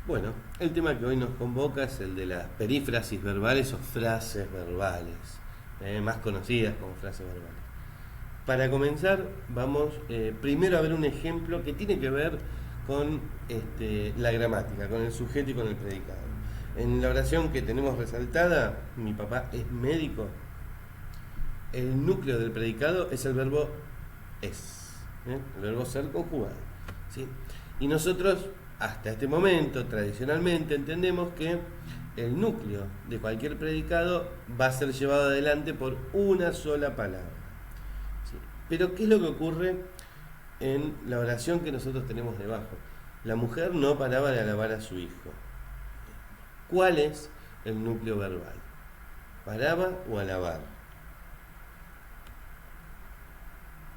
Bueno, el tema que hoy nos convoca es el de las perífrasis verbales o frases verbales, más conocidas como frases verbales. Para comenzar, vamos primero a ver un ejemplo que tiene que ver con la gramática, con el sujeto y con el predicado. En la oración que tenemos resaltada, mi papá es médico, el núcleo del predicado es el verbo es, el verbo ser conjugado, ¿sí? Y nosotros, hasta este momento, tradicionalmente, entendemos que el núcleo de cualquier predicado va a ser llevado adelante por una sola palabra, ¿sí? Pero ¿qué es lo que ocurre en la oración que nosotros tenemos debajo? La mujer no paraba de alabar a su hijo. ¿Cuál es el núcleo verbal? ¿Paraba o alabar?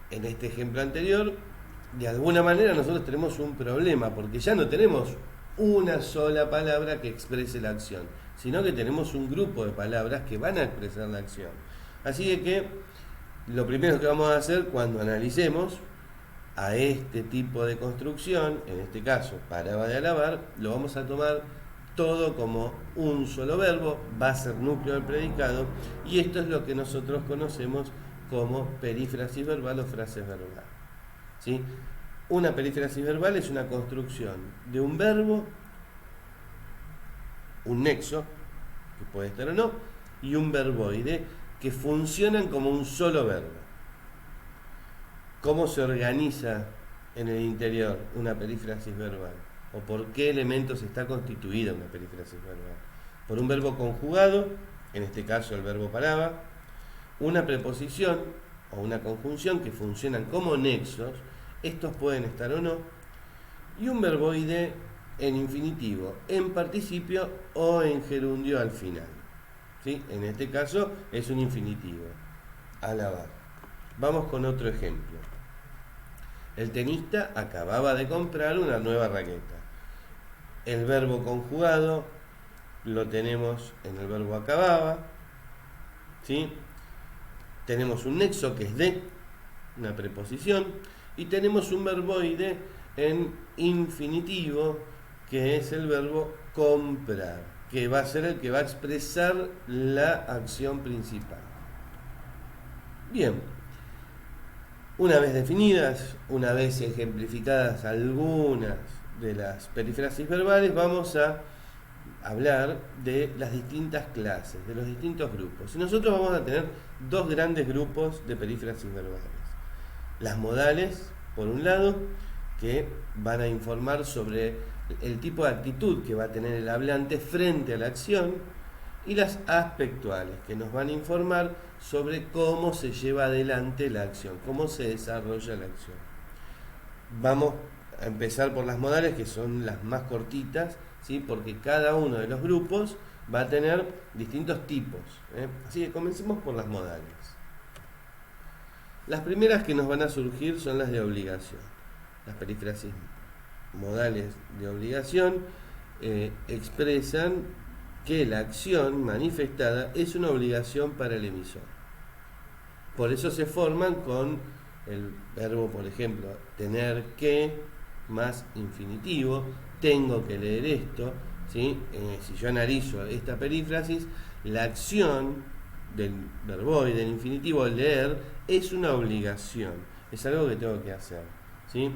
En este ejemplo anterior, de alguna manera nosotros tenemos un problema, porque ya no tenemos una sola palabra que exprese la acción, sino que tenemos un grupo de palabras que van a expresar la acción. Así que lo primero que vamos a hacer cuando analicemos a este tipo de construcción, en este caso paraba de alabar, lo vamos a tomar todo como un solo verbo, va a ser núcleo del predicado, y esto es lo que nosotros conocemos como perífrasis verbal o frases verbal, ¿sí? Una perífrasis verbal es una construcción de un verbo, un nexo, que puede estar o no, y un verboide, que funcionan como un solo verbo. ¿Cómo se organiza en el interior una perífrasis verbal? ¿O por qué elementos está constituida una perífrasis verbal? Por un verbo conjugado, en este caso el verbo paraba, una preposición o una conjunción que funcionan como nexos, estos pueden estar o no, y un verboide en infinitivo, en participio o en gerundio al final, ¿sí? En este caso es un infinitivo, alabar. Vamos con otro ejemplo. El tenista acababa de comprar una nueva raqueta. El verbo conjugado lo tenemos en el verbo acababa, ¿sí? Tenemos un nexo que es de, una preposición, y tenemos un verboide en infinitivo que es el verbo comprar, que va a ser el que va a expresar la acción principal. Bien, una vez definidas, una vez ejemplificadas algunas de las perífrasis verbales, vamos a hablar de las distintas clases, de los distintos grupos. Y nosotros vamos a tener dos grandes grupos de perífrasis verbales. Las modales, por un lado, que van a informar sobre el tipo de actitud que va a tener el hablante frente a la acción, y las aspectuales, que nos van a informar sobre cómo se lleva adelante la acción, cómo se desarrolla la acción. Vamos a empezar por las modales, que son las más cortitas, ¿sí? Porque cada uno de los grupos va a tener distintos tipos, ¿eh? Así que comencemos por las modales. Las primeras que nos van a surgir son las de obligación. Las perífrasis modales de obligación expresan que la acción manifestada es una obligación para el emisor. Por eso se forman con el verbo, por ejemplo, tener que más infinitivo, tengo que leer esto, ¿sí? Si yo analizo esta perífrasis, la acción del verbo y del infinitivo leer es una obligación, es algo que tengo que hacer, ¿sí?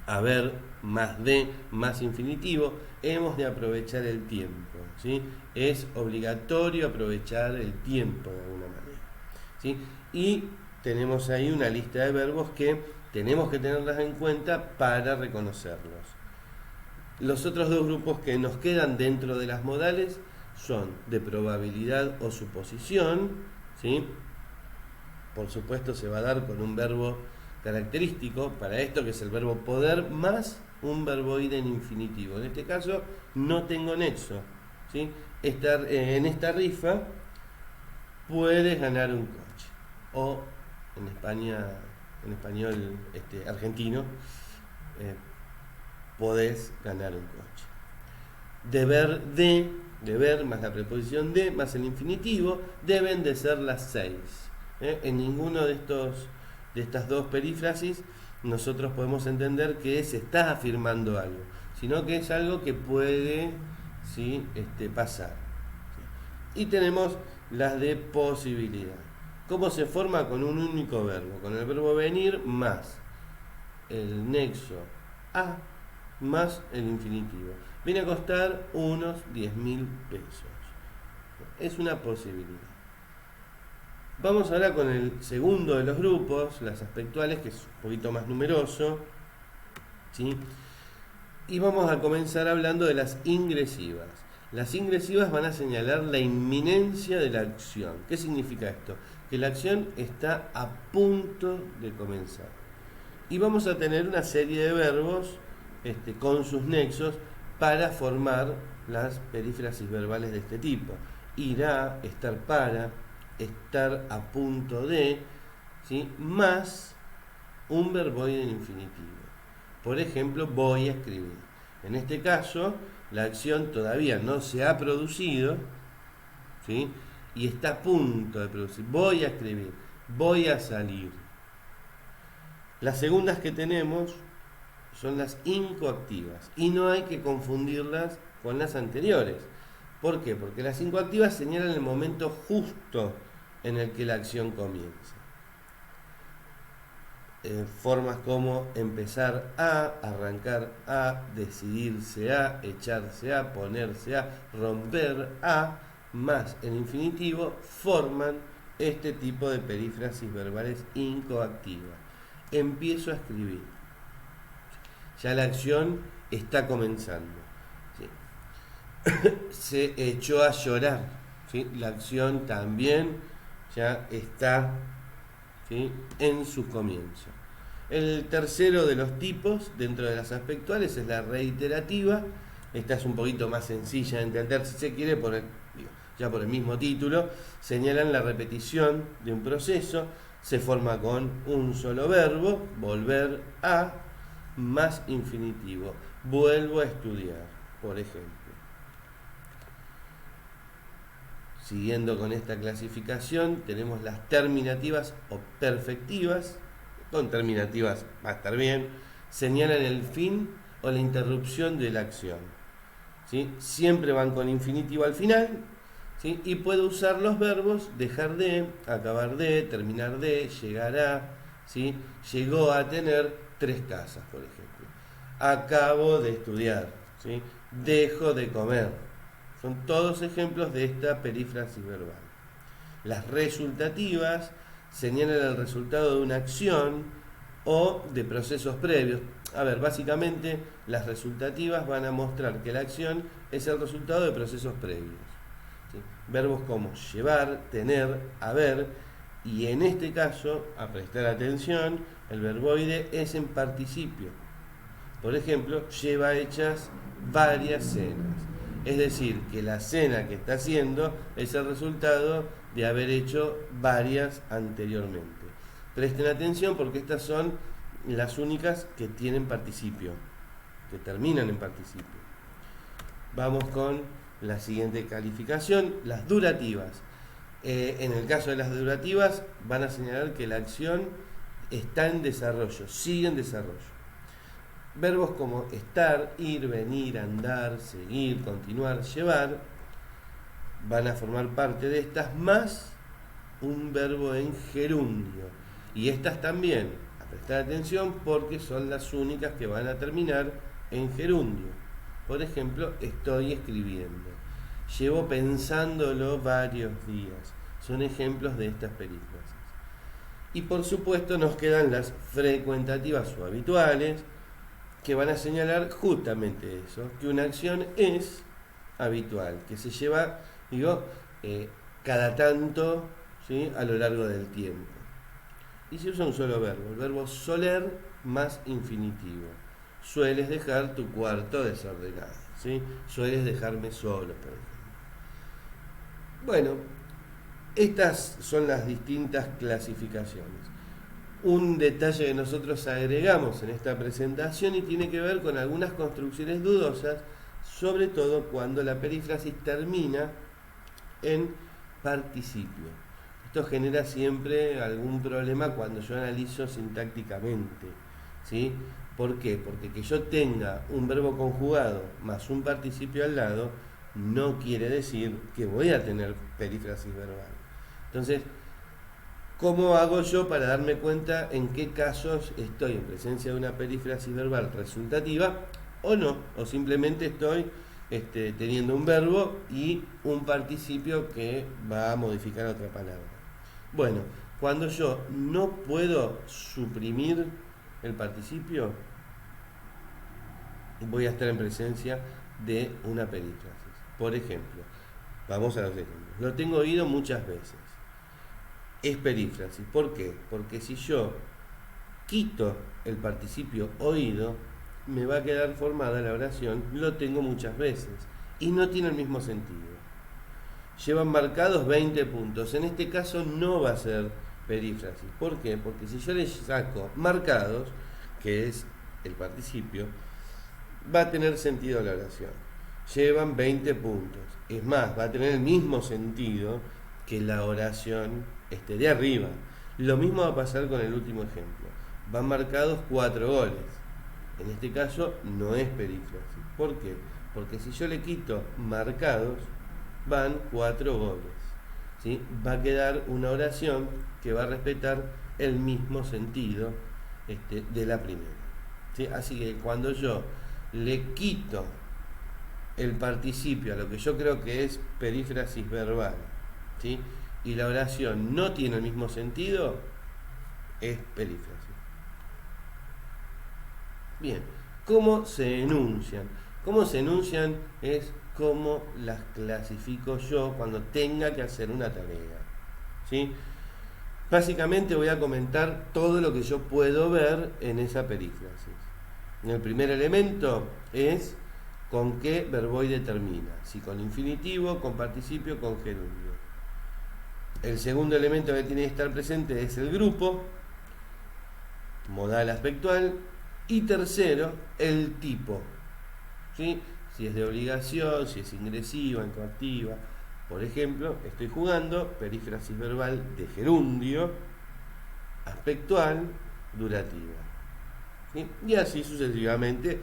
Haber más de más infinitivo, hemos de aprovechar el tiempo, ¿sí? Es obligatorio aprovechar el tiempo de alguna manera, ¿sí? Y tenemos ahí una lista de verbos que tenemos que tenerlas en cuenta para reconocerlos. Los otros dos grupos que nos quedan dentro de las modales son de probabilidad o suposición, ¿sí? Por supuesto se va a dar con un verbo característico para esto, que es el verbo poder más un verboide en infinitivo. En este caso no tengo nexo, ¿sí? En esta rifa puedes ganar un coche, o en España, en español argentino, podés ganar un coche. Deber más la preposición de más el infinitivo, deben de ser las 6. En ninguno de estas dos perífrasis nosotros podemos entender que se está afirmando algo, sino que es algo que puede, ¿sí?, pasar. Y tenemos las de posibilidad. ¿Cómo se forma? Con un único verbo, con el verbo venir más el nexo a más el infinitivo. Viene a costar unos 10.000 pesos. Es una posibilidad. Vamos ahora con el segundo de los grupos, las aspectuales, que es un poquito más numeroso, ¿sí? Y vamos a comenzar hablando de las ingresivas. Las ingresivas van a señalar la inminencia de la acción. ¿Qué significa esto? Que la acción está a punto de comenzar. Y vamos a tener una serie de verbos con sus nexos para formar las perífrasis verbales de este tipo. Irá, estar para, estar a punto de, ¿sí?, más un verboide en infinitivo. Por ejemplo, voy a escribir. En este caso, la acción todavía no se ha producido, ¿sí?, y está a punto de producir. Voy a escribir, voy a salir. Las segundas que tenemos son las incoactivas y no hay que confundirlas con las anteriores. ¿Por qué? Porque las incoactivas señalan el momento justo en el que la acción comienza. Formas como empezar a, arrancar a, decidirse a, echarse a, ponerse a, romper a, más el infinitivo, forman este tipo de perífrasis verbales incoactivas. Empiezo a escribir. Ya la acción está comenzando, ¿sí? Se echó a llorar, ¿sí? La acción también ya está, ¿sí?, en sus comienzos. El tercero de los tipos dentro de las aspectuales es la reiterativa. Esta es un poquito más sencilla de entender, si se quiere, ya por el mismo título. Señalan la repetición de un proceso, se forma con un solo verbo, volver a, más infinitivo. Vuelvo a estudiar, por ejemplo. Siguiendo con esta clasificación, tenemos las terminativas o perfectivas. Con terminativas va a estar bien. Señalan el fin o la interrupción de la acción, ¿sí? Siempre van con infinitivo al final, ¿sí? Y puedo usar los verbos dejar de, acabar de, terminar de, llegar a, ¿sí? Llegó a tener 3 casas, por ejemplo. Acabo de estudiar, ¿sí? Dejo de comer. Son todos ejemplos de esta perífrasis verbal. Las resultativas señalan el resultado de una acción o de procesos previos. A ver, básicamente las resultativas van a mostrar que la acción es el resultado de procesos previos, ¿sí? Verbos como llevar, tener, haber, y en este caso, a prestar atención, el verboide es en participio. Por ejemplo, lleva hechas varias cenas. Es decir, que la cena que está haciendo es el resultado de haber hecho varias anteriormente. Presten atención porque estas son las únicas que tienen participio, que terminan en participio. Vamos con la siguiente calificación, las durativas. En el caso de las durativas van a señalar que la acción está en desarrollo, sigue en desarrollo. Verbos como estar, ir, venir, andar, seguir, continuar, llevar, van a formar parte de estas, más un verbo en gerundio. Y estas también, a prestar atención porque son las únicas que van a terminar en gerundio. Por ejemplo, estoy escribiendo. Llevo pensándolo varios días. Son ejemplos de estas perífrasis. Y por supuesto nos quedan las frecuentativas o habituales, que van a señalar justamente eso, que una acción es habitual, que se lleva, cada tanto, ¿sí?, a lo largo del tiempo. Y se usa un solo verbo, el verbo soler más infinitivo. Sueles dejar tu cuarto desordenado, ¿sí? Sueles dejarme solo, por ejemplo. Bueno, estas son las distintas clasificaciones. Un detalle que nosotros agregamos en esta presentación y tiene que ver con algunas construcciones dudosas, sobre todo cuando la perífrasis termina en participio. Esto genera siempre algún problema cuando yo analizo sintácticamente, ¿sí? ¿Por qué? Porque que yo tenga un verbo conjugado más un participio al lado no quiere decir que voy a tener perífrasis verbal. Entonces, ¿cómo hago yo para darme cuenta en qué casos estoy en presencia de una perífrasis verbal resultativa o no? O simplemente estoy teniendo un verbo y un participio que va a modificar otra palabra. Bueno, cuando yo no puedo suprimir el participio, voy a estar en presencia de una perífrasis. Por ejemplo, vamos a los ejemplos. Lo tengo oído muchas veces. Es perífrasis. ¿Por qué? Porque si yo quito el participio oído, me va a quedar formada la oración lo tengo muchas veces y no tiene el mismo sentido. Llevan marcados 20 puntos. En este caso no va a ser perífrasis. ¿Por qué? Porque si yo le saco marcados, que es el participio, va a tener sentido la oración. Llevan 20 puntos. Es más, va a tener el mismo sentido que la oración de arriba. Lo mismo va a pasar con el último ejemplo. Van marcados 4 goles. En este caso no es perífrasis. ¿Por qué? Porque si yo le quito marcados, van 4 goles. ¿Sí? Va a quedar una oración que va a respetar el mismo sentido de la primera. ¿Sí? Así que cuando yo le quito el participio a lo que yo creo que es perífrasis verbal, ¿sí? Y la oración no tiene el mismo sentido, es perífrasis. Bien, ¿cómo se enuncian? ¿Cómo se enuncian? Es cómo las clasifico yo cuando tenga que hacer una tarea, ¿sí? Básicamente voy a comentar todo lo que yo puedo ver en esa perífrasis. El primer elemento es con qué verboide termina, si con infinitivo, con participio, con gerundio. El segundo elemento que tiene que estar presente es el grupo, modal aspectual, y tercero, el tipo, ¿sí? Si es de obligación, si es ingresiva, incoactiva. Por ejemplo, estoy jugando perífrasis verbal de gerundio, aspectual, durativa. ¿Sí? Y así sucesivamente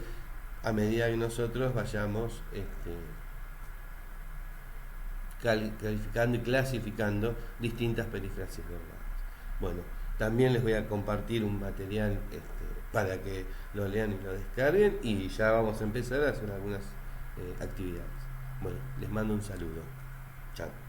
a medida que nosotros vayamos calificando y clasificando distintas perífrasis verbales. Bueno, también les voy a compartir un material para que lo lean y lo descarguen y ya vamos a empezar a hacer algunas actividades. Bueno, les mando un saludo. Chao.